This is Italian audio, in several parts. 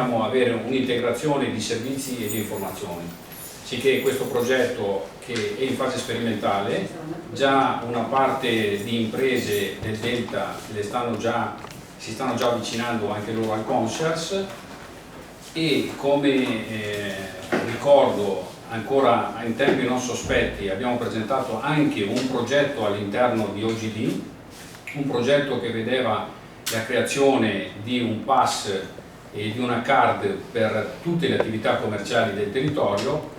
avere un'integrazione di servizi e di informazioni, sicché questo progetto, che è in fase sperimentale, già una parte di imprese del Delta si stanno già avvicinando anche loro al Conscious, e come ricordo ancora in tempi non sospetti abbiamo presentato anche un progetto all'interno di OGD, un progetto che vedeva la creazione di un pass e di una card per tutte le attività commerciali del territorio.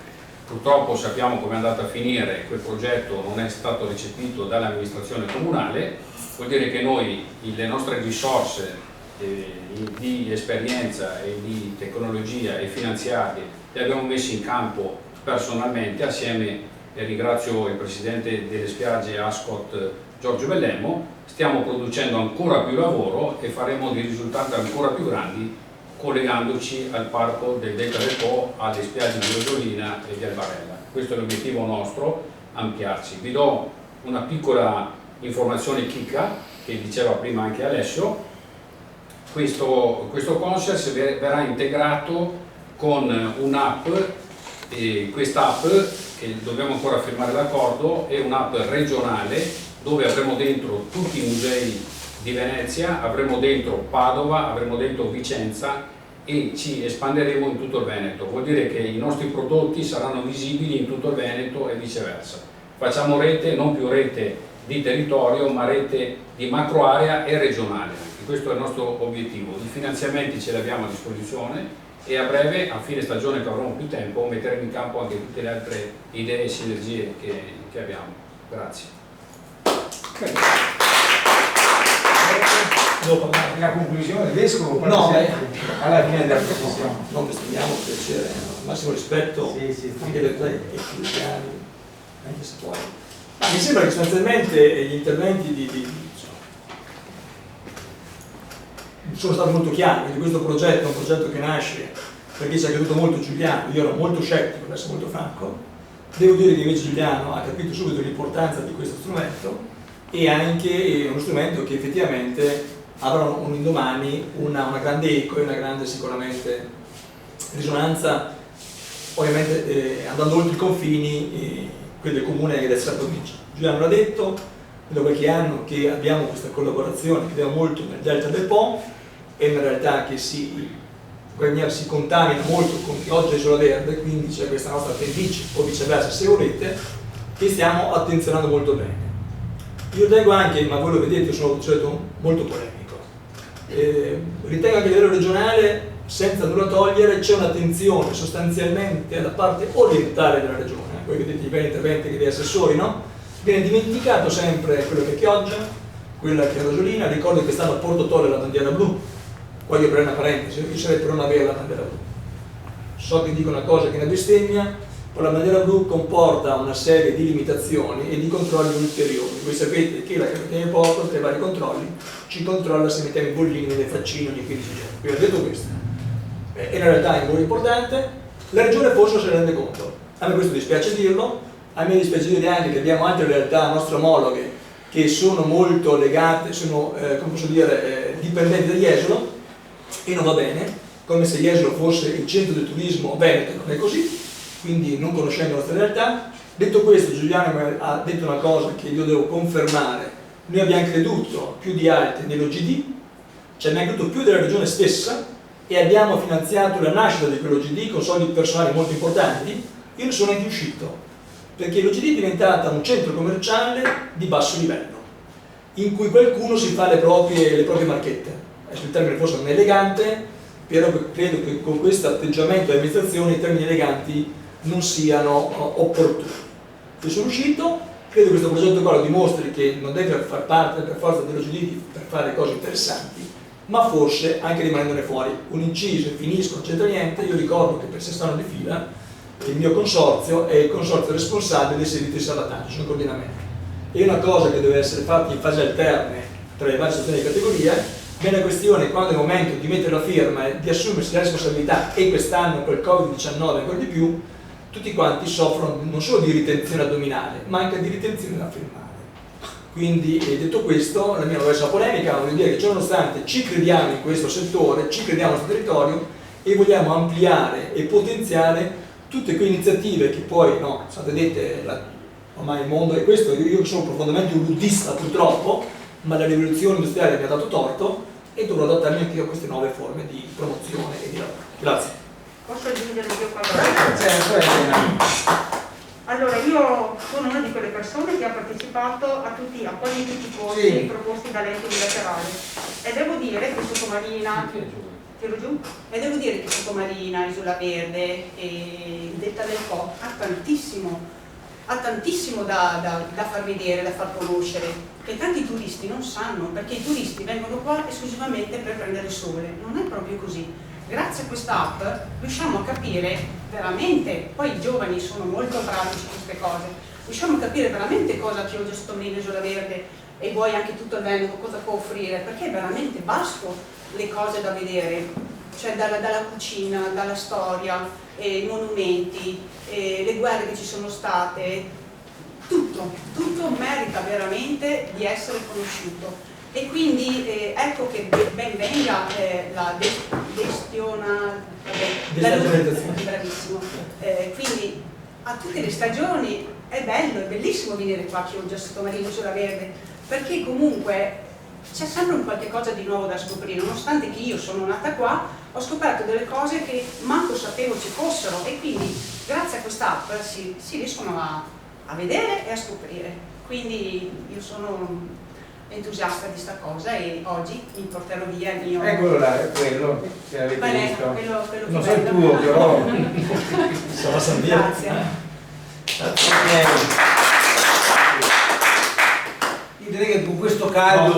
Purtroppo sappiamo come è andata a finire, quel progetto non è stato recepito dall'amministrazione comunale, vuol dire che noi le nostre risorse di esperienza e di tecnologia e finanziarie le abbiamo messe in campo personalmente assieme, e ringrazio il presidente delle spiagge Ascot Giorgio Bellemo. Stiamo producendo ancora più lavoro e faremo dei risultati ancora più grandi collegandoci al parco del Delta del Po, alle spiagge di Rogolina e di Albarella. Questo è l'obiettivo nostro, ampliarci. Vi do una piccola informazione chicca che diceva prima anche Alessio. Questo Conscious verrà integrato con un'app, e quest'app, che dobbiamo ancora firmare l'accordo, è un'app regionale dove avremo dentro tutti i musei di Venezia, avremo dentro Padova, avremo dentro Vicenza e ci espanderemo in tutto il Veneto. Vuol dire che i nostri prodotti saranno visibili in tutto il Veneto e viceversa. Facciamo rete, non più rete di territorio, ma rete di macro area e regionale. Anche questo è il nostro obiettivo. I finanziamenti ce li abbiamo a disposizione e a breve, a fine stagione che avremo più tempo, metteremo in campo anche tutte le altre idee e sinergie che abbiamo. Grazie. Dopo la conclusione del vescovo, no, alla fine della discussione. Non esprimiamo piacere, massimo rispetto anche dei cristiani, anche se poi. Ma mi sembra che sostanzialmente gli interventi sono stati molto chiari. Quindi questo progetto è un progetto che nasce perché ci ha creduto molto Giuliano. Io ero molto scettico, per essere molto franco. Devo dire che invece Giuliano ha capito subito l'importanza di questo strumento, e anche uno strumento che effettivamente avrà un indomani una grande eco e una grande sicuramente risonanza, ovviamente andando oltre i confini, quelli del comune e della provincia. Giuliano l'ha detto, da qualche anno che abbiamo questa collaborazione, che vediamo molto nel Delta del Po, è una realtà che si contamina molto con chi oggi è Isola Verde, quindi c'è questa nostra appendice, o viceversa se volete, che stiamo attenzionando molto bene. Io ritengo anche, ma voi lo vedete, io sono di solito molto polemico, ritengo anche a livello regionale, senza nulla togliere, c'è un'attenzione sostanzialmente alla parte orientale della regione. Voi vedete i bei interventi degli assessori, no? Viene dimenticato sempre quello che è Chioggia, quella che è Rosolina. Ricordo che quest'anno a Porto Tolle la bandiera blu. Qua io apro una parentesi, io sarei per non avere la bandiera blu. So che dico una cosa che è una bestemmia, ma la bandiera blu comporta una serie di limitazioni e di controlli ulteriori. Voi sapete che la Capitaneria di Porto, tra i vari controlli, ci controlla se mettiamo i bollini nelle faccine ogni 15 giorni. Quindi ho detto questo. In realtà è molto importante, la regione forse non se ne rende conto. A me questo dispiace dirlo, a me dispiace dire anche che abbiamo altre realtà nostre omologhe che sono molto legate, sono come posso dire, dipendenti da Jesolo, e non va bene, come se Jesolo fosse il centro del turismo veneto. Non è così, quindi non conoscendo la nostra realtà. Detto questo, Giuliano ha detto una cosa che io devo confermare: noi abbiamo creduto più di altri nell'OGD, ci abbiamo creduto più della regione stessa e abbiamo finanziato la nascita di quell'OGD con soldi personali molto importanti. Io ne sono anche uscito, perché l'OGD è diventata un centro commerciale di basso livello, in cui qualcuno si fa le proprie marchette. Adesso il termine forse non è elegante, però credo che con questo atteggiamento di amministrazione i termini eleganti non siano opportuni. Io sono uscito, credo che questo progetto qua lo dimostri che non deve far parte per forza dell'OGD per fare cose interessanti, ma forse anche rimanendone fuori. Un inciso e finisco, non c'entra niente. Io ricordo che per 6 anni di fila il mio consorzio è il consorzio responsabile dei servizi di salvataggio, sono coordinamento. E una cosa che deve essere fatta in fase alterne tra le varie stazioni di categoria, bene la questione quando è il momento di mettere la firma e di assumersi la responsabilità, e quest'anno col Covid-19 ancora di più, tutti quanti soffrono non solo di ritenzione addominale, ma anche di ritenzione da firmare. Quindi, detto questo, la mia non è una polemica, ma voglio dire che ciononostante ci crediamo in questo settore, ci crediamo nel territorio, e vogliamo ampliare e potenziare tutte quelle iniziative che poi, no, vedete, ormai il mondo è questo, io sono profondamente un buddista purtroppo, ma la rivoluzione industriale mi ha dato torto e dovrò adattarmi anche io a queste nuove forme di promozione e di lavoro. Grazie. Posso aggiungere io qualcosa? Allora, io sono una di quelle persone che ha partecipato a quasi tutti i corsi proposti dall'ente bilaterale e devo dire che Sottomarina, tiro giù, e devo dire che Sottomarina, Isola Verde e Delta del Po ha tantissimo da far vedere, da far conoscere, che tanti turisti non sanno, perché i turisti vengono qua esclusivamente per prendere il sole, non è proprio così. Grazie a questa app riusciamo a capire veramente, poi i giovani sono molto bravi su queste cose, riusciamo a capire veramente cosa Chioggia, Sottomarina, Isola Verde e poi anche tutto il Veneto cosa può offrire, perché è veramente vasto le cose da vedere, cioè dalla cucina, dalla storia, i monumenti, le guerre che ci sono state, tutto merita veramente di essere conosciuto. E quindi ecco che ben venga la destagionalizzazione. Bravissimo. Quindi a tutte le stagioni è bello, è bellissimo venire qua a Chioggia, Sottomarina, Isola Verde, perché comunque c'è sempre un qualche cosa di nuovo da scoprire, nonostante che io sono nata qua, ho scoperto delle cose che manco sapevo ci fossero e quindi grazie a quest'app si riescono a vedere e a scoprire. Quindi io sono entusiasta di sta cosa e oggi mi porterò via il mio... Eccolo là, è quello che avete visto. Quello Non più so il bello. tuo, però. Sarà San Via. Grazie. Io direi che con questo caldo